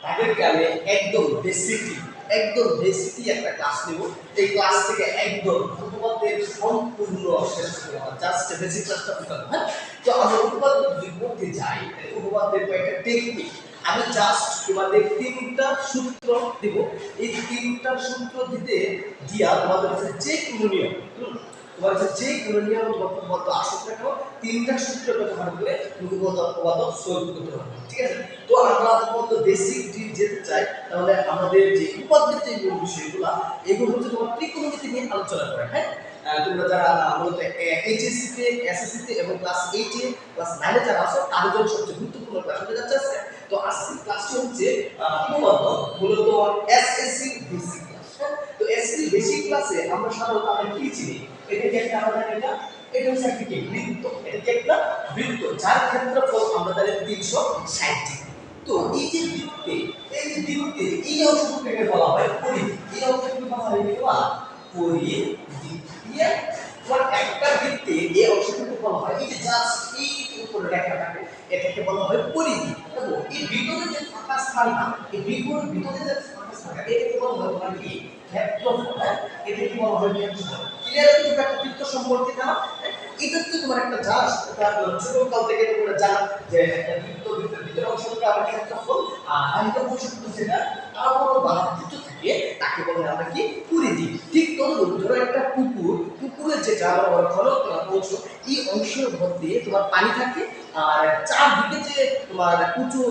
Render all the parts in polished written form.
তাদেরকে আমি একদম বেসিকলি একটা ক্লাস নেব। এই ক্লাস থেকে একদম উপপাদ্যের সম্পূর্ণ শেষ করে জাস্ট বেসিক ক্লাসটা বুঝলাম। হ্যাঁ, তো আমরা উপপাদ্য যদি পড়তে যাই, উপপাদ্যের কয়েকটা টেকনিক আমি জাস্ট তোমাদের তিনটা সূত্র দেব। এই তিনটা সূত্র দিয়া তোমাদের কাছে যে কোনো নিয়ম তোমার কাছে যে কোনো নিয়ম উপপাদ্য আসুক না কেন, তিনটা সূত্র ব্যবহার করে উপপাদ্য সলভ করতে হবে। ঠিক আছে, তো আমরা উপপাদ্য বেসিক যেতে চাই, তাহলে আমাদের যে উপপাদ্যের যে মূল বিষয়গুলো এগুলো হচ্ছে তোমার ত্রিকোণমিতি নিয়ে আলোচনা করে। হ্যাঁ, তোমরা যারা মূলত এইচএসসি তে, এসএসসি তে এবং ক্লাস 8 এ ক্লাস 9 এ যারা আছো তাদের জন্য সবচেয়ে গুরুত্বপূর্ণ ক্লাস হতে যাচ্ছে। তো আজকের ক্লাসটি হচ্ছে উপপাদ্য মূলত এসএসসি বেসিক ক্লাস। তো এসএসসি বেসিক ক্লাসে আমরা সাধারণত আমরা কি চিনি, এটা কি একটা আমাদের এটা হচ্ছে একটা কি বৃত্ত, এটা কি একটা বৃত্ত যার ক্ষেত্রফল আমরা জানি 360 ডিগ্রি। তো এই যে বৃত্তে এই অংশটুকুকে বলা হয় পরিধি। এই অংশটুকুকে বলা হয় কি বলা পরিধি। তোমার একটা বৃত্তে এই অংশটুকুকে বলা হয় এই যে জাস্ট এই উপরে রেখাটাকে, এটাকে বলা হয় পরিধি। দেখো এই ভিতরে যে ফাঁকা স্থানটা, এই বৃত্তের ভিতরে যে ফাঁকা স্থানটা, এটাকে বলা হয় তোমার কি ক্ষেত্রফল। এটাকে বলা হয় ক্ষেত্রফল। ক্লিয়ার? তুমি একটা বৃত্ত সম্পর্কে জানো, এটা তো তোমার একটা জাস্ট ছোটকাল থেকে তোমরা জানো যে একটা বৃত্তের ভিতরে অংশটা আমরা ক্ষেত্রফল, আর বাইরের অংশটুকু যেটা তার বড় বাহুযুক্ত থাকে তাকে বলে আমরা কি পরিধি। ঠিক তদ্রূপ ধরো একটা পুকুরের যেটা বড় ঘনক অংশ, এই অংশের মধ্যে তোমার পানি থাকে আর চারদিকে যে তোমার উঁচু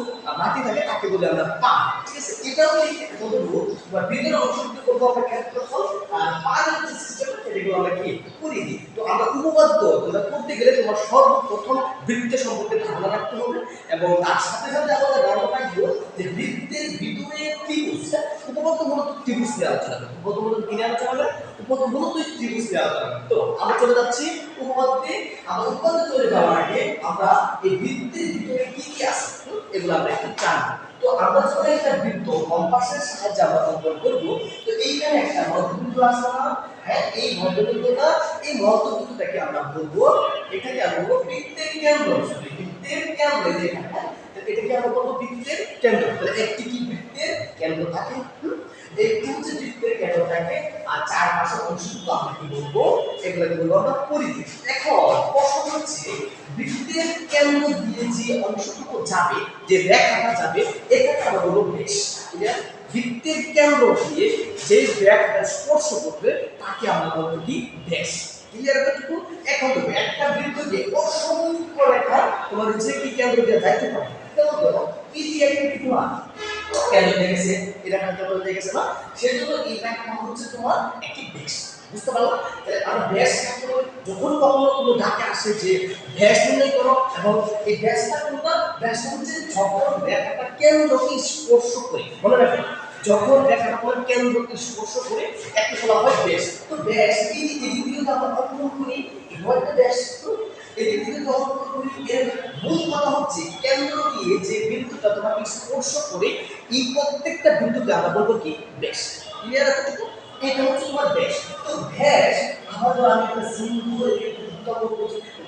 মাটি থাকে তাকে বলে আমরা পাড়। ঠিক আছে, এটাও তদ্রূপ তোমার ভিতরের অংশটুকু করবো আমরা ক্ষেত্রফল, আর পাড়ের যে সিস্টেমটা সেটাকে আমরা কি পরিধি। তো আমরা উপপাদ্য তোমরা করতে গেলে তোমার সর্বপ্রথম বৃত্তের সম্পর্কে ধারণা রাখতে হবে, এবং তার সাথে সাথে আমাদের ধারণা রাখবো যে বৃত্তের ভিতরে ত্রিভুজ। উপপাদ্য মূলত ত্রিভুজ নিয়ে আলোচনা করবে। উপপাদ্য মূলত কি নিয়ে আলোচনা করবে? উপপাদ্য মূলত ত্রিভুজ নিয়ে আলোচনা করবে। তো আমরা চলে যাচ্ছি উপপাদ্যে। আমরা উপপাদ্যে চলে যাওয়ার আগে আমরা এই বৃত্তের ভিতরে কি কি আছে এগুলো আমরা একটু জানবো। তো আমরা যখন একটা বৃত্ত কম্পাসের সাহায্যে আমরা অঙ্কন করব, তো এইখানে একটা মধ্যবিন্দু আছে না? হ্যাঁ, এই মধ্যবিন্দুটাকে আমরা বলবো, এটাকে আমরা বলবো বৃত্তের কেন্দ্র। বৃত্তের কেন্দ্র যেখানে, এটাকে আমরা বলবো বৃত্তের কেন্দ্র। তাহলে একটি কি বৃত্তের কেন্দ্র থাকে, একটি হচ্ছে বৃত্তের কেন্দ্র থাকে, আর চারপাশে অংশটুকু আমরা কি বলবো, এগুলোকে বলবো আমরা পরিধি। এখন প্রশ্ন হচ্ছে বৃত্তের কেন্দ্র দিয়ে যে অংশটুকু যাবে, যে রেখাটা যাবে, এটাকে আমরা বলবো ব্যাস। বৃত্তের কেন্দ্র দিয়ে যে রেখাটা স্পর্শ করবে তাকে আমরা বলবো কি ব্যাস। ক্লিয়ার? এতটুকু। এখন দেখো একটা বৃত্ত দিয়ে অসংখ্য রেখা তোমার যে কি কেন্দ্র দিয়ে যাইতে পারে, যেমন ধরো এই যে একটা বৃত্ত কেন্দ্র দিয়ে গেছে, এটা কেন্দ্র দিয়ে গেছে না, সেজন্য এই রেখাটা হচ্ছে তোমার একটি ব্যাস। বুঝতে পারলো? তাহলে আমরা ব্যাস যখন কখনো কোনো ধাপে আসে যে ব্যাস নির্ণয় করো, এবং এই ব্যাসটা কোনটা? ব্যাসটা হচ্ছে যখন রেখাটা কেন্দ্রকে স্পর্শ করে। মনে রাখবেন, যখন রেখাটা কোনো কেন্দ্রকে স্পর্শ করে একে বলা হয় ব্যাস। তো ব্যাস এই দিকে আমরা অঙ্কন করি, একটা ব্যাস। তো এদিক থেকে যখন করি, এর মূল কথা হচ্ছে কেন্দ্র দিয়ে যে বিন্দুটা তোমাকে স্পর্শ করে, এই প্রত্যেকটা বিন্দুকে আমরা বলবো কি ব্যাস। ক্লিয়ার? এতটুকু। এটা হচ্ছে তোমার ব্যাস। তো ব্যাস আমাদের আমি একটা সিম্বল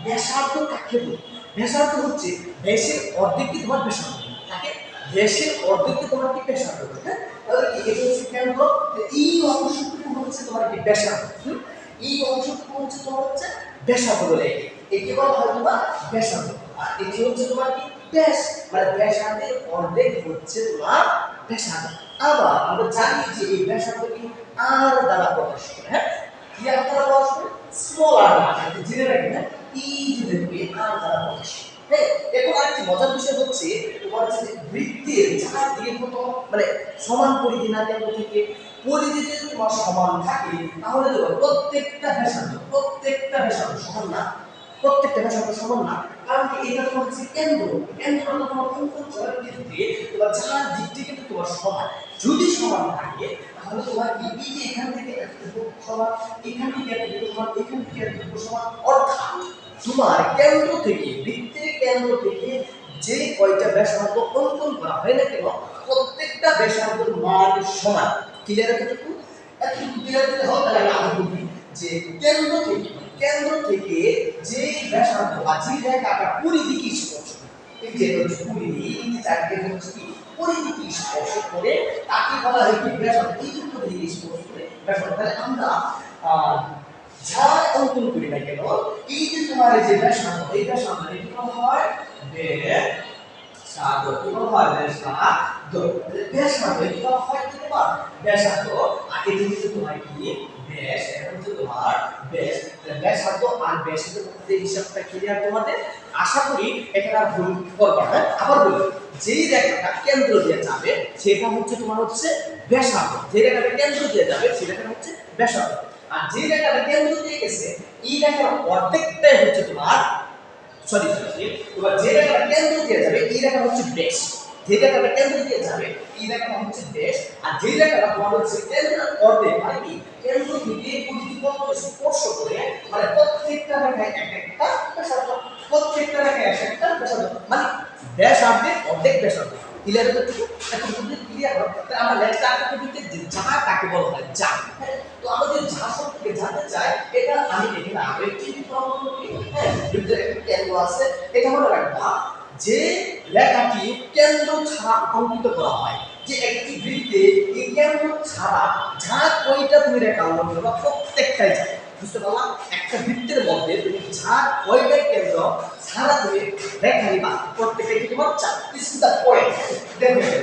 ব্যাসার্ধ কাকে বলি? ব্যাসার্ধ হচ্ছে ব্যাসের অর্ধেকই তোমার ব্যাসার্ধ থাকে, ব্যাসের অর্ধেকই তোমার কি ব্যাসার্ধ। হ্যাঁ, তাহলে কি এটা হচ্ছে কেন্দ্র, এই অংশটুকু হচ্ছে তোমার কি ব্যাসার্ধ। এই অংশটুকু হচ্ছে তোমার হচ্ছে ব্যাসার্ধ বলে, একে বলা হয় তোমার ব্যাসার্ধ। আর এটি হচ্ছে তোমার কি ব্যাস, মানে ব্যাসার্ধের অর্ধেক হচ্ছে তোমার ব্যাসার্ধ। আবার আমরা জানি যে এই ব্যাসার্ধ কি আর দ্বারা প্রকাশ করে। হ্যাঁ, কি আর দ্বারা প্রকাশ করে? স্মল আর দ্বারা। জেনে রাখবেন, হ্যাঁ, এই যে দেখবে আর দ্বারা প্রকাশ করে। হ্যাঁ, এখন আরেকটি মজার বিষয় হচ্ছে তোমার যে বৃত্তের চারদিকে কত মানে সমান পরিধি না, কেন্দ্র থেকে পরিধি যদি তোমার সমান থাকে, তাহলে দেখো প্রত্যেকটা ব্যাসার্ধ সমান না, প্রত্যেকটা ব্যাসার্ধ সমান না। কারণ কি এটা তোমার হচ্ছে কেন্দ্র, কেন্দ্রটা তোমার অঙ্কন করার ক্ষেত্রে তোমার চার দিকটি কিন্তু তোমার সমান। যদি সমান থাকে তাহলে তোমার এই যে এখান থেকে এতটুকু সমান, এখান থেকে এতটুকু সমান, এখান থেকে এতটুকু সমান। অর্থাৎ তোমার কেন্দ্র থেকে, বৃত্তের কেন্দ্র থেকে যে কয়টা ব্যাসার্ধ অঙ্কন করা হয় না কেন, প্রত্যেকটা ব্যাসার্ধের মান সমান। ক্লিয়ার? এতটুকু ক্লিয়ার দিলে হবে। তাহলে আমি আগে বলি যে কেন্দ্র থেকে যে ব্যাসার্ধ বা যে রেখাটা পরিধিকে স্পর্শ করে, এই যে পরিধি এই যে চারটি হচ্ছে কি পরিধি স্পর্শ করে তাকে বলা হয় কি ব্যাসার্ধ। এই যে পরিধি স্পর্শ করে ব্যাসার্ধ। তাহলে আমরা যা অঙ্কন করি না কেন এই যে তোমার এই যে ব্যাসার্ধ এই ব্যাসার্ধ কি বলা হয় ব্যাসার্ধ কি বলা হয় ব্যাসার্ধ। ব্যাসার্ধ কি বলা হয় কি তোমার ব্যাসার্ধ। আর এটা হচ্ছে তোমার কি ব্যাস। এটা হচ্ছে তোমার ব্যাস। ব্যাসার্ধ আর ব্যাসের মধ্যে হিসাবটা ক্লিয়ার তোমাদের। আশা করি এখানে আর ভুল করবে না। আবার বলি যেই রেখাটা কেন্দ্র দিয়ে যাবে সেটা হচ্ছে তোমার হচ্ছে ব্যাসার্ধ। যে রেখাটা কেন্দ্র দিয়ে যাবে সেটা হচ্ছে ব্যাসার্ধ। আর যে রেখাটা কেন্দ্র দিয়ে গেছে এই রেখার অর্ধেকটাই হচ্ছে তোমার সরি তোমার যে রেখাটা কেন্দ্র দিয়ে যাবে এই রেখা হচ্ছে ব্যাস। যে রেখাটা কেন্দ্র দিয়ে যাবে এই রেখাটা হচ্ছে ব্যাস। আর যে রেখাটা তোমার হচ্ছে কেন্দ্রের অর্ধেক মানে কি কেন্দ্র থেকে পরিধি পর্যন্ত স্পর্শ করে মানে প্রত্যেকটা রেখায় একটা ব্যাসার্ধ। প্রত্যেকটা রেখায় একটা ব্যাসার্ধ মানে ব্যাসার্ধের অর্ধেক ব্যাসার্ধ। ক্লিয়ার হচ্ছে এখন যদি ক্লিয়ার হয় তাহলে আমরা নেক্সট আরেকটা টপিকে যা কাকে বলা হয় যা। তো আমাদের যা সম্পর্কে জানতে চাই এটা আমি এখানে আগে কি প্রমাণ করি। হ্যাঁ যদি একটা কেন্দ্র আছে এটা মনে রাখবা যে রেখাটি কেন্দ্র ছাড়া অঙ্কিত করা হয় যে একটি বৃত্তে এই কেন্দ্র ছাড়া যা কয়টা তুমি রেখা অঙ্কন করবা প্রত্যেকটাই যায়। বুঝতে পারলাম একটা বৃত্তের মধ্যে তুমি যা কয়টা কেন্দ্র ছাড়া তুমি রেখা নিবা প্রত্যেকটা কি তোমার চার। This is the point. দেখবেন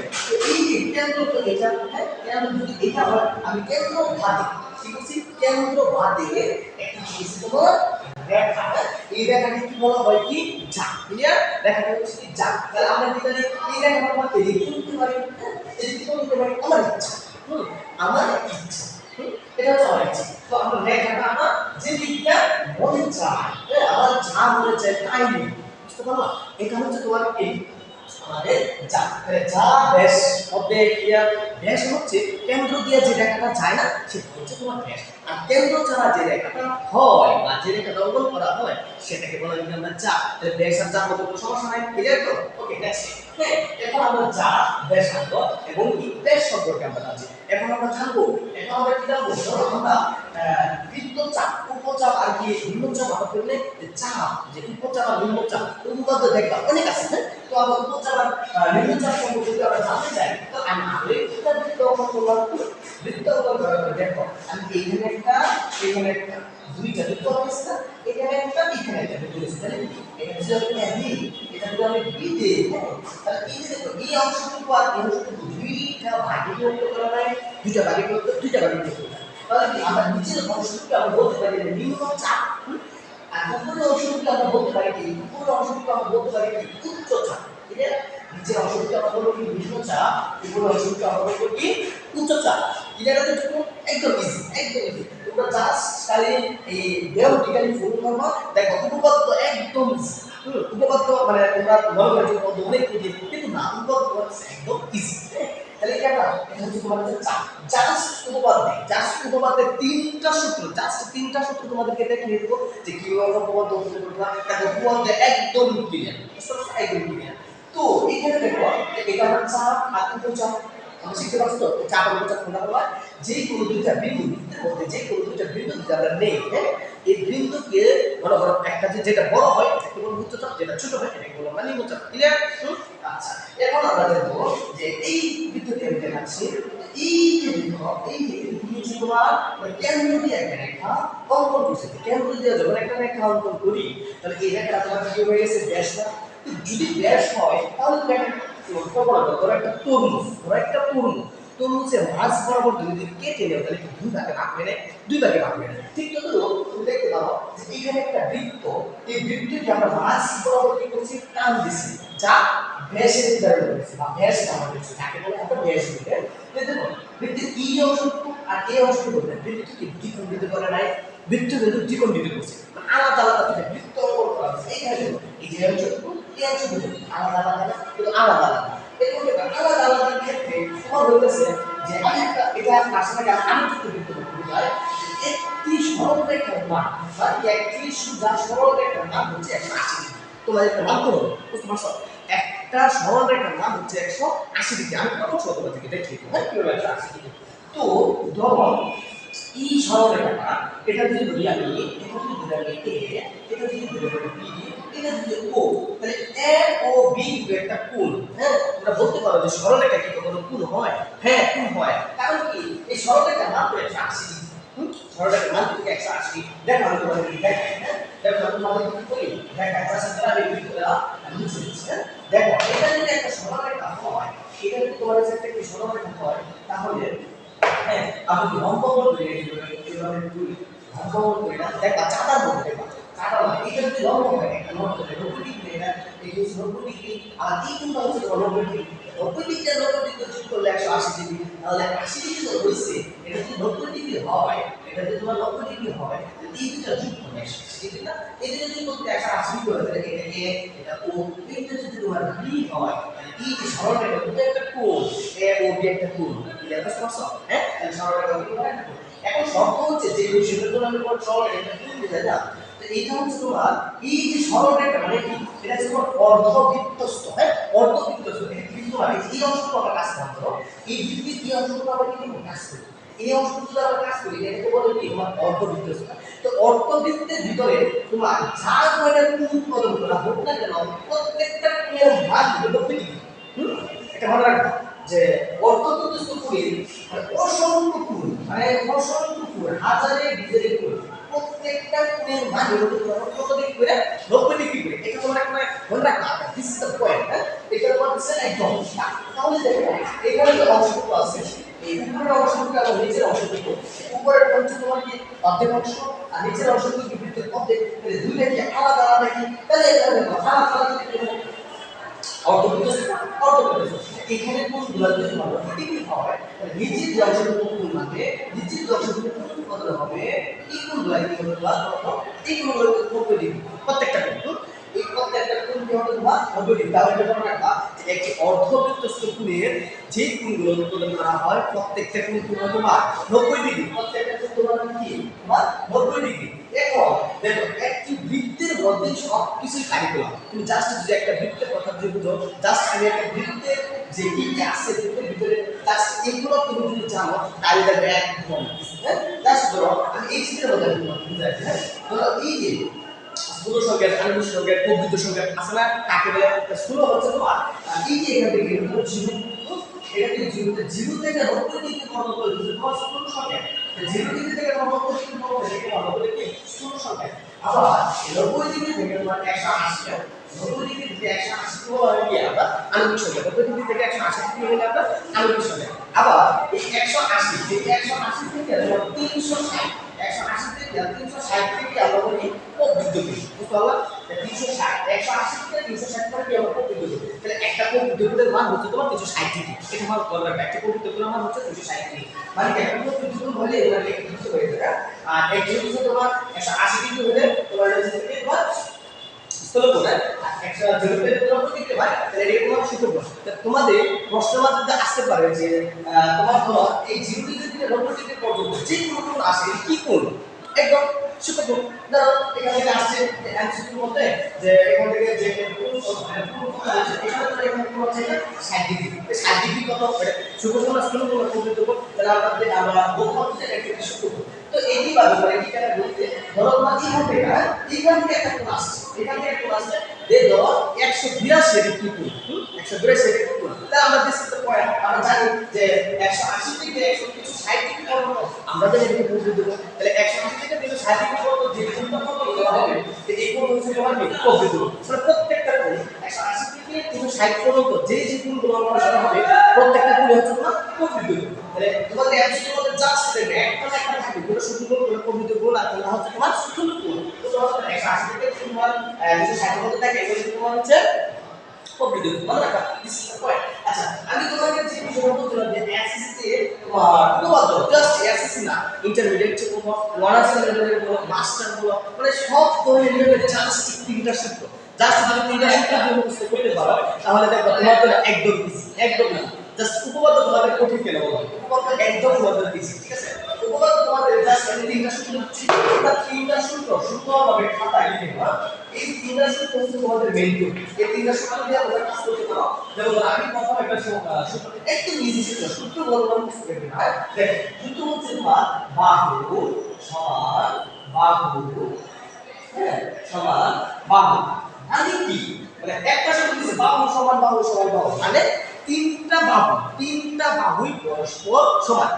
এই যে কেন্দ্র তো এটা হ্যাঁ কেন্দ্র যদি এটা হয় আমি কেন্দ্র ভাগে ঠিক আছে কেন্দ্র ভাগে একটা কি তোমার রেখা। এই রেখাটি কি বলা হয় কি যা। ক্লিয়ার রেখাটা হচ্ছে কি যা। তাহলে আমরা কি জানি এই রেখাটার মধ্যে এই করতে পারি এই কি করতে পারি আমার ইচ্ছা। আমার ইচ্ছা এটা হচ্ছে আমার ইচ্ছা। তো আমরা রেখাটা আমার যে দিকটা মনে চায় আমার যা মনে চায় তাই নিই। বুঝতে পারলাম এটা হচ্ছে তোমার এই আমাদের যা। তাহলে যা ব্যাস হবে ক্লিয়ার। ব্যাস হচ্ছে কেন্দ্র দিয়ে যে রেখাটা যায় না সেটা হচ্ছে তোমার ব্যাস। আর কেন্দ্র ছাড়া যে রেখাটা হয় বা যে রেখাটা অঙ্কন করা হয় সেটাকে বলা হয় আমরা যা। তাহলে ব্যাস আর যা মধ্যে কোনো সমস্যা নাই। ক্লিয়ার তো ওকে নেক্সট। হ্যাঁ এখন আমরা যা ব্যাসার্ধ এবং কি ব্যাস সম্পর্কে আমরা জানছি। এখন আমরা জানবো এখন আমরা কি জানবো ধরো আমরা বৃত্তচাপ উপচাপ আর কি নিম্নচাপ আমরা করলে চাপ যে উপচাপ আর নিম্নচাপ অনুপাত দেখবা অনেক আছে। হ্যাঁ তো আমরা উপচাপ আর নিম্নচাপ সম্পর্কে যদি আমরা জানতে চাই তো আমি আগে একটা বৃত্ত অঙ্কন করলাম। বৃত্ত অঙ্কন করার পরে দেখো আমি এখানে একটা দুইটা বৃত্ত আছে না এখানে একটা এখানে একটা বৃত্ত আছে তাহলে এটা হচ্ছে আমি এটা যদি আমি বি দিই তাহলে এই যে দেখো এই অংশটুকু আর এই অংশটুকু দুইটা ভাগে বিভক্ত করা হয় দুইটা ভাগে বিভক্ত তাহলে কি আমরা নিচের অংশটুকু আমরা বলতে পারি যে নিম্নচাপ আর উপরের অংশটুকু আমরা বলতে পারি কি উপরের অংশটুকু আমরা বলতে পারি কি উচ্চচাপ। ঠিক আছে নিচের অংশটুকু আমরা বলবো কি নিম্নচাপ উপরের অংশটুকু আমরা বলবো কি উচ্চচাপ। ক্লিয়ার আছে তো একদম ইজি একদম ইজি। তোমরা জাস্ট খালি এই থিওরিটিক্যালি ফলো করবা দেখো উপপাদ্য একদম ইজি। উপপাদ্য মানে তোমরা মনে করো যে উপপাদ্য অনেক কঠিন কিন্তু না উপপাদ্য একদম ইজি। তাহলে এটা হচ্ছে তোমাদের চাপ জাস্ট উপপাদ্যে তিনটা সূত্র তোমাদেরকে দেখিয়ে দেবো যে কিভাবে উপপাদ্য অঙ্কন করবা। দেখো উপপাদ্য একদম ক্লিয়ার একদম ক্লিয়ার। তো এখানে দেখো এটা হচ্ছে চাপ আর উপচাপ আমরা শিখতে পারছি তো চাপ আর উপচাপ কোনটা বলা হয় যে কোনো দুইটা বিন্দুর মধ্যে যে কোনো দুইটা বিন্দু যদি আমরা নেই হ্যাঁ এই বিন্দুকে বড় বড় একটা যেটা বড় হয় এটাকে বলবো উচ্চচাপ যেটা ছোট হয় এটাকে বলবো আমরা নিম্নচাপ। ক্লিয়ার। আচ্ছা এখন আমরা দেখবো যে এই বিন্দুটি আমি দেখাচ্ছি এই যে দেখো এই যে নিচে তোমার কেন্দ্র দিয়ে একটা রেখা অঙ্কন করছে কেন্দ্র দিয়ে যখন একটা রেখা অঙ্কন করি তাহলে এই রেখাটা তোমার কি হয়ে গেছে ব্যাস না। যদি ব্যাস হয় তাহলে ধরো একটা তরমুজের মাছ বরাবর যদি কেটে নেও তাহলে কি দুই ভাগে ভাগ হবে না। ঠিক তত তুমি দেখতে পাবো যে এখানে একটা বৃত্ত এই বৃত্তকে আমরা মাছ বরাবর কি করছি টান দিছি যা ব্যাসের উদাহরণ করেছি বা ব্যাস টান দিচ্ছি তাকে বলে আমরা ব্যাস দিতে। দেখো বৃত্তের এই অংশটুকু আর এই অংশটুকু বৃত্তকে দ্বিখণ্ডিত করে নাই বৃত্ত কিন্তু দ্বিখণ্ডিত করছে আলাদা আলাদা থেকে বৃত্ত অঙ্কন করা হচ্ছে। এইখানে এই যে অংশটুকু এই অংশটুকু আলাদা আলাদা কিন্তু আলাদা আলাদা আলাদা আলাদা ক্ষেত্রে তোমার বলতেছে যে এটা আসলে আমি যদি বৃত্ত করতে হয় একটি সরল রেখার মান বা একটি সুদা সরল রেখার মান হচ্ছে 180 ডিগ্রি। তোমার একটা মান করো বুঝতে পারছো একটা সরল রেখার মান হচ্ছে 180 ডিগ্রি। আমি কত ছোট থেকে দেখিয়ে দেবো হ্যাঁ কিভাবে 180 ডিগ্রি। তো ধরো এই সরল রেখাটা এটা যদি ধরি আমি এটা যদি ধরি আমি এটা যদি ধরি বি ঠিক আছে যে ও তাহলে এ ও বি একটা কোণ হ্যাঁ তোমরা বলতে পারো যে সরলরেখা কি কখনো কোণ হয় হ্যাঁ কোণ হয় কারণ কি এই সরলরেখার মান তো 180 সরলরেখার মান কিন্তু 180 দেখো আমি তোমাদের দেখাই হ্যাঁ দেখো আমি তোমাদের কি করি দেখা যাচ্ছে আমি ভিডিওটা মুছে দিচ্ছি হ্যাঁ দেখো এটা যদি একটা সরলরেখা হয় এটা যদি তোমার কাছে একটা কি সরলরেখা হয় তাহলে হ্যাঁ আমি লম্বকোণ করে এইভাবে তুলি লম্বকোণ করে না দেখবা চাঁদার মধ্যে দেখবা চাঁদা মানে এটা যদি লম্ব হয় একটা লম্ব করে 90 ডিগ্রি এটা এই যে 90 ডিগ্রি আর এই কোণটা হচ্ছে 90 ডিগ্রি 90 ডিগ্রি আর 90 ডিগ্রি যোগ করলে 180 ডিগ্রি তাহলে 80 ডিগ্রি তো হইছে এটা যদি 90 ডিগ্রি হয় এটা যদি তোমার 90 ডিগ্রি হয় এই দুটো যোগ করলে 180 ডিগ্রি না এই দুটো যোগ করতে 180 ডিগ্রি করে তাহলে এটা এ এটা ও এইটা যদি তোমার বি হয় তাহলে এই যে সরলরেখা এটা একটা কোণ এ ও বি একটা কোণ এটা সমস্যা হ্যাঁ তাহলে সরলরেখা কি হয় এখন শর্ত হচ্ছে যে বিষয়টা তো আমি বল সরলরেখা কোণ বোঝা যায় তো এইটা হচ্ছে তোমার এই যে সরলরেখা মানে কি এটা হচ্ছে তোমার অর্ধবৃত্তস্থ হ্যাঁ অর্ধবৃত্তস্থ এটা কিন্তু মানে এই অংশটুকু আমরা কাজ করব এই বৃত্তের এই অংশটুকু আমরা কি কাজ করি এই অংশটুকু আমরা কাজ করি এটাকে বলে কি তোমার অর্ধবৃত্তস্থ তো অর্ধবৃত্তের ভিতরে তোমার যা কয়টা কোণ উৎপাদন করা হোক না কেন প্রত্যেকটা কোণের ভাগ 90 ডিগ্রি এটা মনে রাখবা যে অর্ধবৃত্তস্থ কোণের অসংখ্য কোণ মানে অসংখ্য কোণ হাজারে বিজের কোণ প্রত্যেকটা কোণের মান কত ডিগ্রি করে 90 ডিগ্রি করে এটা তোমরা একটা মনে রাখবা দিস ইজ দ্য পয়েন্ট হ্যাঁ এটার পর হচ্ছে একদম তাহলে দেখো এখানে যে অংশটুকু আছে এই উপরের অংশটুকু আর নিচের অংশটুকু উপরের অংশ তোমার কি অর্ধেক অংশ আর নিচের অংশটুকু কি বৃত্তের অর্ধেক তাহলে দুইটা কি আলাদা আলাদা কি তাহলে এখানে আলাদা আলাদা অর্ধবৃত্তস্থ এখানে কোণগুলো যদি ভালো ডিগ্রি হয় তাহলে নিচের যে অংশটুকু কোণ মানে নিচের যে অংশটুকু কোণ কত হবে এই কোণগুলো কি হবে এই কোণগুলো 90 ডিগ্রি প্রত্যেকটা কোণ এই প্রত্যেকটা কোণ কি হবে তোমার 90 ডিগ্রি তাহলে এটা মনে রাখবা যে একটি অর্ধবৃত্তস্থ কোণের যে কোণগুলো উৎপাদন করা হয় প্রত্যেকটা কোণ কি হবে তোমার 90 ডিগ্রি প্রত্যেকটা কোণ তোমার কি তোমার 90 ডিগ্রি এখন দেখো একটি বৃত্তের মধ্যে সব কিছু কারিকুলাম তুমি জাস্ট যে একটা বৃত্তের কথা যদি বুঝো জাস্ট আমি একটা বৃত্তের যে কি আছে বৃত্তের ভিতরে জাস্ট এগুলো তুমি যদি জানো তাহলে দেখবে একদম হ্যাঁ জাস্ট ধরো আমি এই চিত্রের মধ্যে বুঝাই হ্যাঁ ধরো এই যে স্থূল সংখ্যা আণবিক সংখ্যা প্রকৃত সংখ্যা আছে না কাকে বলে স্থূল হচ্ছে তোমার এই যে এখান থেকে জিরো এটা কি জিরো থেকে 90 ডিগ্রি কত করে দিচ্ছে তোমার স্থূল সংখ্যা জিরো ডিগ্রি থেকে 90 ডিগ্রি কত করে সেটা ভালো করে কি স্থূল সংখ্যা আবার 90 ডিগ্রি থেকে তোমার 180 90 ডিগ্রি থেকে 180 তো হয় কি আবার আণবিক সংখ্যা 90 ডিগ্রি থেকে 180 ডিগ্রি হলে আপনার আণবিক সংখ্যা আবার এই 180 থেকে 180 থেকে 360 180 থেকে 360 থেকে আমরা বলি প্রবৃদ্ধ করি বুঝতে পারলা 360 180 থেকে 360 করে কি আমরা প্রবৃদ্ধ করি তাহলে একটা প্রবৃদ্ধ কোণের মান হচ্ছে তোমার 360 ডিগ্রি এটা মান বলা রাখবে একটা প্রবৃদ্ধ কোণের মান হচ্ছে 360 ডিগ্রি মানে একটা প্রবৃদ্ধ কোণ হলে এটা লিখতে হয়ে যাবে আর এক যদি তোমার 180 ডিগ্রি হলে তোমার হচ্ছে তোমার স্থূল কোণ আর 100 ডিগ্রি তোমার প্রতিক্রিয়া হয় তাহলে এটা তোমার সূত্র প্রশ্ন তোমাদের প্রশ্নের মধ্যে আসতে পারে যে তোমার হলো এই 0 ডিগ্রি থেকে 90 ডিগ্রি পর্যন্ত যে কোনো কোণ আসে কি কোণ একদম সূত্র কোণ ধরো এখান থেকে আসছে এমসিকিউর মধ্যে যে এখান থেকে যে কোণ এখানে তো এখানে কোণ হচ্ছে 60 ডিগ্রি 60 ডিগ্রি কত এটা সূত্র কোণ স্থূল কোণ প্রকৃত কোণ তাহলে আমরা বলবো যে একটা সূত্র কোণ তো এই ভাবে করে এখানে বলতে ধরো তোমার এখান থেকে একটা কোণ আসছে এখান থেকে কোণ আসছে দে ধরো 182 ডিগ্রি কোণ 182 ডিগ্রি কোণ তাহলে আমরা দিস তো পয়েন্ট আমরা জানি যে 180 থেকে 160 ডিগ্রি কোণ আমরা যদি এটাকে বুঝে দেব তাহলে 180 থেকে 360 ডিগ্রি কোণ যে কোণটা কত হবে এই কোণ হচ্ছে তোমার কি প্রকৃত কোণ মানে প্রত্যেকটা কোণ 180 থেকে 360 পর্যন্ত যে কোণগুলো আমরা ধরা হবে প্রত্যেকটা কোণ হচ্ছে তোমার প্রকৃত কোণ তাহলে তোমাদের এমসিকিউ মধ্যে জাস্ট দেবে একটা থাকবে কোণ শুধু কোণ প্রকৃত কোণ আর কোণ হচ্ছে তোমার স্থূল কোণ তো তোমার 180 থেকে তোমার 260 মধ্যে থাকে এগুলো তোমার হচ্ছে প্রকৃত কোণ মনে রাখবা দিস ইজ দ্য পয়েন্ট আচ্ছা আমি তোমাকে যে বিষয়টা বলছিলাম যে এসএসসি তে তোমার উপপাদ্য জাস্ট এসএসসি না ইন্টারমিডিয়েট যে কোনো অনার্স লেভেলের কোনো মাস্টার গুলো মানে সব ধরনের লেভেলে জাস্ট তিনটা সূত্র জাস্ট যদি তিনটা সূত্র তুমি মুখস্থ করতে পারো তাহলে দেখো তোমার তো একদম ইজি একদম ইজি জাস্ট উপপাদ্য তোমাদের কঠিন কেন বলো উপপাদ্য একদম তোমাদের ইজি ঠিক আছে উপপাদ্য তোমাদের জাস্ট আমি তিনটা সূত্র দিচ্ছি তোমরা তিনটা সূত্র সুন্দরভাবে খাতায় লিখে নাও এই তিনটা সূত্র হচ্ছে তোমাদের মেইন টু এই তিনটা সূত্র দিয়ে তোমরা কাজ করতে পারো যেমন আমি প্রথম একটা সূত্র একদম ইজি সূত্র বলবো মুখস্থ করবে না দেখো সূত্র হচ্ছে তোমার বাহু সমান বাহু হ্যাঁ সমান বাহু মানে কি মানে একটা শব্দ দিছে বাহু সমান বাহু মানে তিনটা বাহুই পরস্পর সমান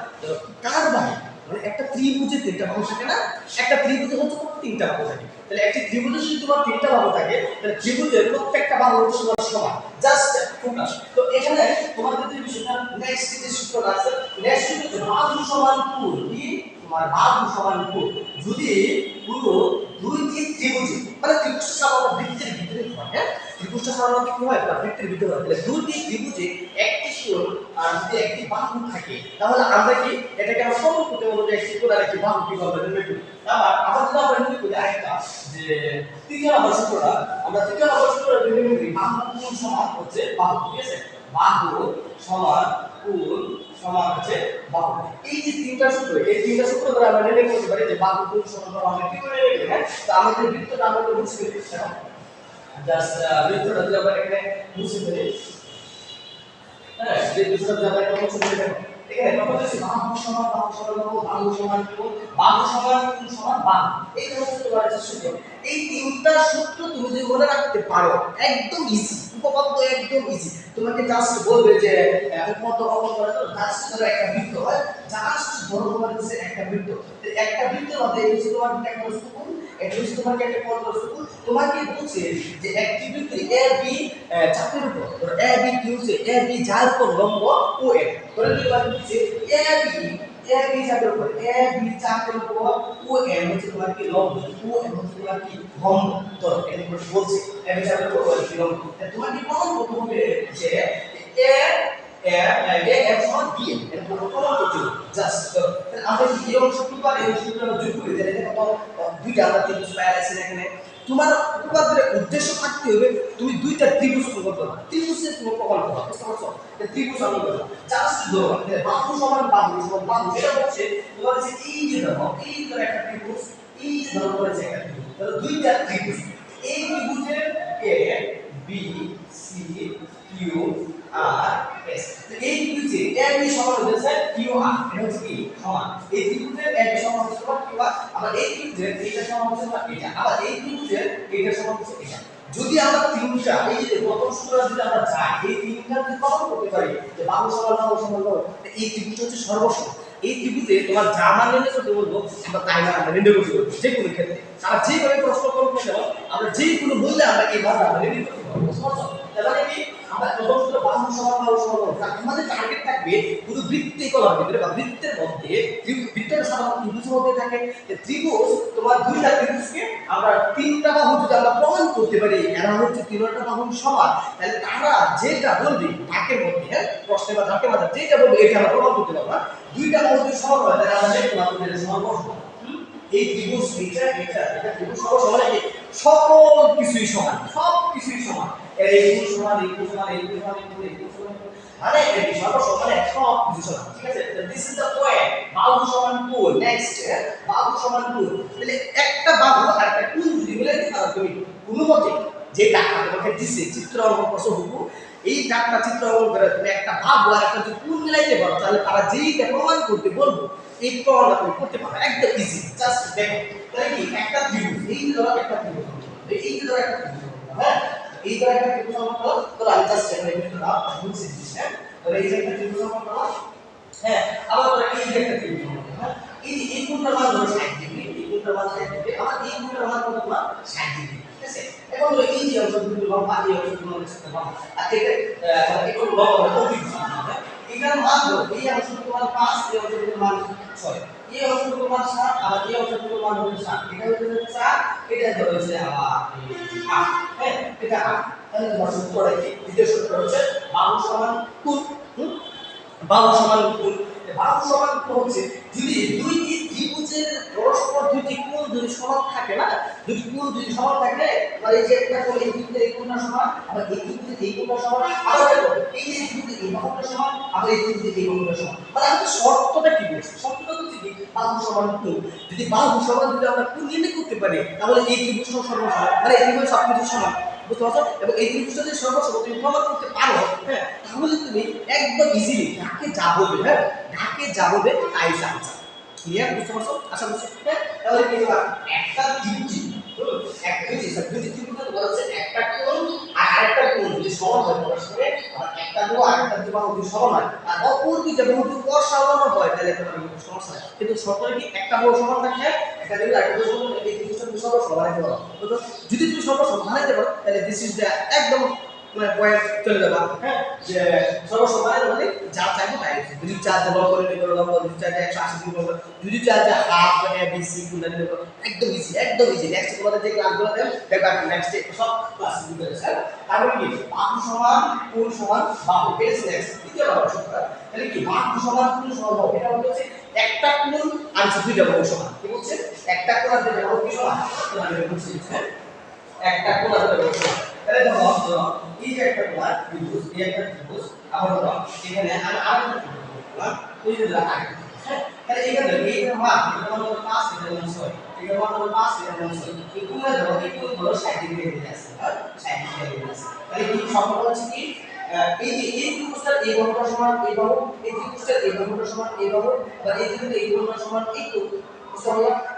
কার বাহু মানে একটা ত্রিভুজে তিনটা বাহু থাকে না একটা ত্রিভুজে হচ্ছে তোমার তিনটা বাহু থাকে তাহলে একটা ত্রিভুজে যদি তোমার তিনটা বাহু থাকে তাহলে ত্রিভুজের প্রত্যেকটা বাহু হচ্ছে তোমার সমান জাস্ট ফোকাস তো এখানে তোমাদের যে বিষয়টা নেক্সট যে সূত্রটা আছে নেক্সট হচ্ছে বাহু সমান কোণ কি তোমার বাহু সমান কোণ যদি পুরো দুইটি ত্রিভুজে মানে ত্রিভুজটা সাধারণত বৃত্তের ভিতরে হয় হ্যাঁ ত্রিভুজটা সাধারণত কি হয় বৃত্তের ভিতরে হয় তাহলে দুইটি ত্রিভুজে একটি কোণ আর যদি একটি বাহু থাকে তাহলে আমরা কি এটাকে আমরা সমান করতে বলবো যে একটি কোণ আর একটি বাহু কি বলবো নির্ণয় করি আবার যদি আমরা নির্ণয় করি আরেকটা যে তৃতীয় নম্বর সূত্রটা আমরা তৃতীয় নম্বর সূত্রটা নির্ণয় করি বাহু কোণ সমান হচ্ছে বাহু ঠিক আছে বাহু সমান কোণ সমান হচ্ছে বাহু এই যে তিনটা সূত্র এই তিনটা সূত্র দ্বারা আমরা নির্ণয় করতে পারি যে বাহু কোণ সমান বাহু আমরা কি করে নির্ণয় করি হ্যাঁ তো আমাদের বৃত্তটা আমরা তো বুঝতে পেরেছি জাস্ট বৃত্তটা যদি আমরা এখানে মুছে ফেলি হ্যাঁ যে বৃত্তটা আমরা এখানে মুছে ফেলি এখানে কত আছে বাহু সমান বাহু সমান কোণ বাহু সমান কোণ সমান বাহু এই হচ্ছে তোমার সূত্র এই তিনটা সূত্র তুমি যদি মনে রাখতে পারো একদম ইজি উপপাদ্য একদম ইজি তোমাকে জাস্ট বলবে যে উপপাদ্য অঙ্কন করে তো জাস্ট ধরো একটা বৃত্ত হয় জাস্ট ধরো তোমার কাছে একটা বৃত্ত একটা বৃত্তের মধ্যে এই যে তোমার একটা স্তূপ এটা হচ্ছে তোমার একটা পঞ্চস্তূপ তোমাকে বলছে যে একটি বৃত্ত এ বি চাপের উপর ধরো এ বি কি হচ্ছে এ বি যার উপর লম্ব ও এ ধরে নিতে বলছে এ বি চাপের উপর এ বি চাপের উপর ও এম হচ্ছে তোমার কি লম্ব ও এম হচ্ছে তোমার কি লম্ব তো এটা বলছে এ বি চাপের উপর কি লম্ব তোমার কি প্রমাণ করতে হবে যে এ এম সমান বি এর প্রমাণ করতে হবে জাস্ট আমরা কি এরকম সূত্র আর এই সূত্র যোগ করে দিলে কত দুইটা আমরা ত্রিভুজ পাই আছে এখানে তোমার উপপাদ্যের উদ্দেশ্য থাকতে হবে তুমি দুইটা ত্রিভুজ প্রমাণ করবে ত্রিভুজের তুমি প্রমাণ করবে বুঝতে পারছো ত্রিভুজ আমি বলবো জাস্ট ধরো বাহু সমান বাহু এটা হচ্ছে তোমার যে এই যে ধরো এই ধরো একটা ত্রিভুজ এই যে ধরো বলেছে একটা ত্রিভুজ তাহলে দুইটা ত্রিভুজ এই ত্রিভুজের A B C Q R S এই ত্রিভুজে এ বি সমান হচ্ছে কিউ আর এটা হচ্ছে কি সমান এই ত্রিভুজের এ বি সমান হচ্ছে কিউ আর আবার এই ত্রিভুজের এটা সমান হচ্ছে এটা আবার এই ত্রিভুজের এটা সমান হচ্ছে এটা যদি আমরা তিনটা এই যে প্রথম সূত্র যদি আমরা যাই এই তিনটা যদি প্রমাণ করতে পারি যে বাহু সমান বাহু এই ত্রিভুজ হচ্ছে সর্বসম এই ত্রিভুজে তোমার যা মান নির্ণয় করতে বলবো আমরা তাই মান আমরা নির্ণয় করতে পারবো যে কোনো ক্ষেত্রে তারা যেভাবে প্রশ্ন করবো কেন আমরা যে কোনো বললে আমরা এই ভাবে আমরা নির্ণয় করতে পারবো বুঝতে পারছো তাহলে কি আমরা প্রথম সূত্র বাহু সমান আমাদের টার্গেট থাকবে পুরো বৃত্তে কলার ভিতরে বা বৃত্তের মধ্যে বৃত্তের সাধারণত ত্রিভুজের মধ্যে থাকে ত্রিভুজ তোমার দুইটা ত্রিভুজকে আমরা তিনটা বাহু যদি আমরা প্রমাণ করতে পারি এরা হচ্ছে তিনটা বাহু সমান তাহলে তারা যেটা বলবে ঢাকের মধ্যে হ্যাঁ প্রশ্নে বা ঢাকের মধ্যে যেটা বলবে এটা আমরা প্রমাণ করতে পারবো দুইটা বাহু যদি সমান হয় তাহলে আমরা দেখতে পাবো যে সমান বসবো এই ত্রিভুজ এটা ত্রিভুজ সমান কি সকল কিছুই সমান সব কিছুই সমান এই ত্রিভুজ সমান এই ত্রিভুজ সমান এই ত্রিভুজ সমান এই ত্রিভুজ সমান মানে এই সমান সব কিছু সমান ঠিক আছে দিস ইজ দ্য পয়েন্ট বাহু সমান কোণ নেক্সট বাহু সমান কোণ তাহলে একটা বাহু আর একটা কোণ যদি মিলে দিতে পারো তুমি কোনো মতে যে ডাকটা তোমাকে দিছে চিত্র অঙ্কন করছো হুবহু এই ডাকটা চিত্র অঙ্কন করে তুমি একটা বাহু আর একটা যদি কোণ মিলাইতে পারো তাহলে তারা যেইটা প্রমাণ করতে বলবো এই প্রমাণটা তুমি করতে পারো একদম ইজি জাস্ট দেখো তাহলে কি একটা ত্রিভুজ এই ধরো একটা ত্রিভুজ এই ধরো একটা ত্রিভুজ হ্যাঁ এই ধরো একটা ত্রিভুজ অঙ্কন করো তো আমি জাস্ট এখানে একটু বুঝছি হ্যাঁ তাহলে এই যে একটা ত্রিভুজ অঙ্কন করো হ্যাঁ আবার এই যে একটা ত্রিভুজ অঙ্কন করো হ্যাঁ এই যে এই কোণটার মান ধরো 60 ডিগ্রি এই কোণটার মান 60 ডিগ্রি আবার এই কোণটার মান কত তোমার 60 ডিগ্রি ঠিক আছে এখন ধরো এই যে অংশটুকু লম্বা এই অংশটুকু লম্বা আর এটা একটু লম্বা হবে অভিজ্ঞ এটার মান ধরো এই অংশটুকু মান 5 এই অংশটুকু মান 6 এই অংশটুকু মান 7 আর এই অংশটুকু মান হলো 7 এটা হচ্ছে 4 এটা ধরো হচ্ছে আবার 8 হ্যাঁ এটা 8 তাহলে তোমার সূত্রটা কি দ্বিতীয় সূত্র হচ্ছে বাহু সমান কোণ বাহু সমান কোণ বাহু সমান কোণ হচ্ছে যদি দুইটি ত্রিভুজের পরস্পর দুইটি কোণ যদি সমান থাকে না দুটি কোণ যদি সমান থাকে মানে এই যে একটা কোণ এই ত্রিভুজের এই কোণটা সমান আবার এই ত্রিভুজের এই কোণটা সমান আবার দেখো এই যে ত্রিভুজের এই বাহুটা সমান আবার এই ত্রিভুজের এই বাহুটা সমান মানে আমি শর্তটা কি বলছি শর্তটা হচ্ছে কি বাহু সমান কোণ যদি বাহু সমান যদি আমরা কোণ নির্ণয় করতে পারি তাহলে এই ত্রিভুজ সমান মানে এই ত্রিভুজ সবকিছু সমান বুঝতে পারছো এবং এই ত্রিভুজটা যদি সর্বসম তুমি প্রমাণ করতে পারো হ্যাঁ তাহলে তুমি একদম ইজিলি ঢাকে যা বলবে হ্যাঁ ঢাকে যা বলবে তাই আনসার ক্লিয়ার বুঝতে পারছো আশা করছি হ্যাঁ তাহলে কি হবে একটা ত্রিভুজ একটা ত্রিভুজ দুইটি ত্রিভুজ হচ্ছে একটা কোণ আর আরেকটা কোণ যদি সমান হয় পরস্পরে, আর একটা বাহু আরেকটা বাহু যদি সমান হয় আর অপর দুইটা বাহু যদি অসমান হয় তাহলে তোমার সমস্যা হয়। কিন্তু সরকারে কি একটা বাহু সমান থাকলে একটা যদি আরেকটা বাহু সমান এই জিনিসটা তুমি সর্ব সমান বানাইতে পারো। তো যদি তুমি সর্ব সমান বানাইতে পারো তাহলে দিস ইজ দ্য একদম মানে পয়েন্ট চলে যাবা। হ্যাঁ, যে সর্ব সমান মানে যা চাইবো তাই যদি চার লম্ব করে নিতে পারো লম্ব, যদি চার 180 ডিগ্রি লম্ব, যদি চার হাফ এ বি সি গুণ নিতে পারো একদম ইজি একদম ইজি। নেক্সট তোমাদের যে ক্লাসগুলো দেন দেখবা নেক্সট সব ক্লাস দিতে স্যার। তাহলে কি বাহু সমান কোণ সমান বাহু, এটা নেক্সট দ্বিতীয় বাহু সমান। তাহলে কি বাহু সমান কোণ সমান বাহু, এটা হচ্ছে একটা কোণ আর দুইটা বাহু সমান। কি বলছে একটা কোণ আর দুইটা বাহু কি সমান, তাহলে আমি বলছি হ্যাঁ একটা কোণ আর দুইটা বাহু সমান। তাহলে ধরো এই যে একটা কোণ ত্রিভুজ, এই একটা ত্রিভুজ, আবার ধরো এখানে আমি আরেকটা ত্রিভুজ করলাম, এই যে হ্যাঁ, তাহলে এখানে এইটার মান এটা মান হলো 5, এটা মান 6, এটার মান হলো 5, এটা মান 6, এই কোণে ধরো এই কোণ হলো 60 ডিগ্রি এখানে আছে, হ্যাঁ 60 ডিগ্রি আছে। তাহলে কি সম্পর্ক হচ্ছে কি এই যে এই ত্রিভুজটার এই বাহুটা সমান এই বাহু, এই ত্রিভুজটার এই বাহুটা সমান এই বাহু, বা এই ত্রিভুজের এই বাহুটা সমান এই কোণ।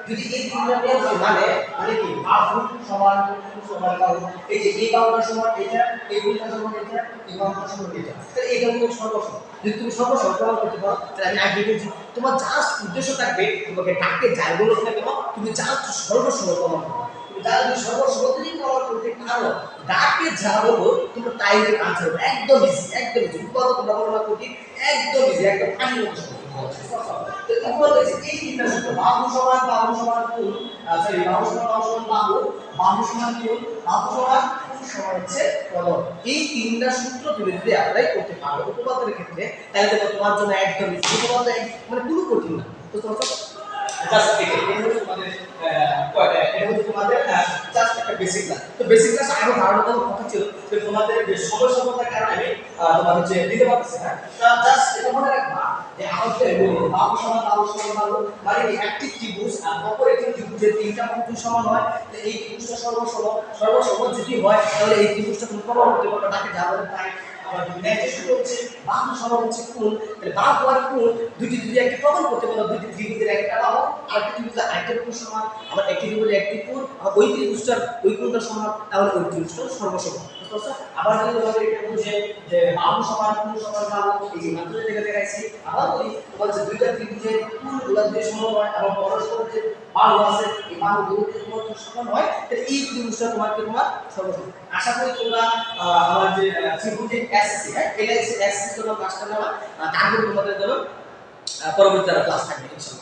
যদি এই তিনটা নিয়ম মানে মানে কি বাহু সমান কোণ সমান বাহু, এই যে এই বাহুটা সমান এটা, এই কোণটা সমান এটা, এই বাহুটা সমান এটা, তাহলে এটা হলো সর্বসম। যদি তুমি সর্বসম প্রমাণ করতে পারো তাহলে আমি আগে বলছি তোমার জাস্ট উদ্দেশ্য থাকবে তোমাকে ডাকে যাই বলো না কেন তুমি জাস্ট সর্বসম প্রমাণ করো। তুমি যদি সর্বসম প্রমাণ করতে পারো ডাকে যা বলবো তুমি তাই আনসার হবে। একদম ইজি একদম ইজি। উপপাদ্য তোমরা বলো না কঠিন, একদম ইজি একদম পানির মতো সহজ। এই তিনটা সূত্র বাহু সমান কোণ, সরি বাহু সমান বাহু, বাহু সমান কোণ, বাহু সমান কোণ সমান হচ্ছে কোণ। এই তিনটা সূত্র তুমি যদি অ্যাপ্লাই করতে পারো উপপাদ্যের ক্ষেত্রে তাহলে দেখো তোমার জন্য একদম ইজি। উপপাদ্য মানে কোনো কঠিন না। তো তোমার জাস্ট এটা হচ্ছে তোমাদের এটা হচ্ছে তোমাদের জাস্ট একটা বেসিক ক্লাস। তো বেসিক ক্লাস আরো ধারণা দেওয়ার কথা ছিল যে তোমাদের যে সমস্যার কারণে আমি তোমাদের যে দিতে পারতেছি না। জাস্ট এটা মনে রাখবা যে আমাদের বলি বাহু সমান বাহু মানে কি একটি ত্রিভুজ আর অপর একটি ত্রিভুজের তিনটা বাহু সমান হয়, তো এই ত্রিভুজটা সর্বসম যদি হয় তাহলে এই ত্রিভুজটা তুমি প্রমাণ করতে পারবে তাকে যা বলে তাই। আবার নেক্সট হচ্ছে বাহু সমান হচ্ছে কোণ, তাহলে বাহু আর কোণ দুটি যদি একটা প্রমাণ করতে পারো দুটি ত্রিভুজের একটা বাহু আর একটি ত্রিভুজের আরেকটা কোণ সমান, আবার একটি ত্রিভুজের একটি কোণ আর ওই ত্রিভুজটার ওই কোণটা সমান তাহলে ওই ত্রিভুজটা সর্বসম। বুঝতে পারছো? আবার যদি তোমাদের এটা বুঝে যে বাহু সমান কোণ সমান বাহু, এই যে মাত্র যেটা দেখাইছি আবার বলি তোমার যে দুইটা ত্রিভুজের কোণগুলো যদি সমান হয় এবং পরস্পর যে বাহু আছে এই বাহুগুলো যদি সমান হয় তাহলে এই ত্রিভুজটা তোমার সর্বসম। আশা করি তোমরা আমার যে ত্রিভুজের এসএসসি হ্যাঁ এটা এসএসসি জন্য ক্লাসটা নেওয়া, তারপরে তোমাদের জন্য পরবর্তী ক্লাস থাকবে ইনশাআল্লাহ।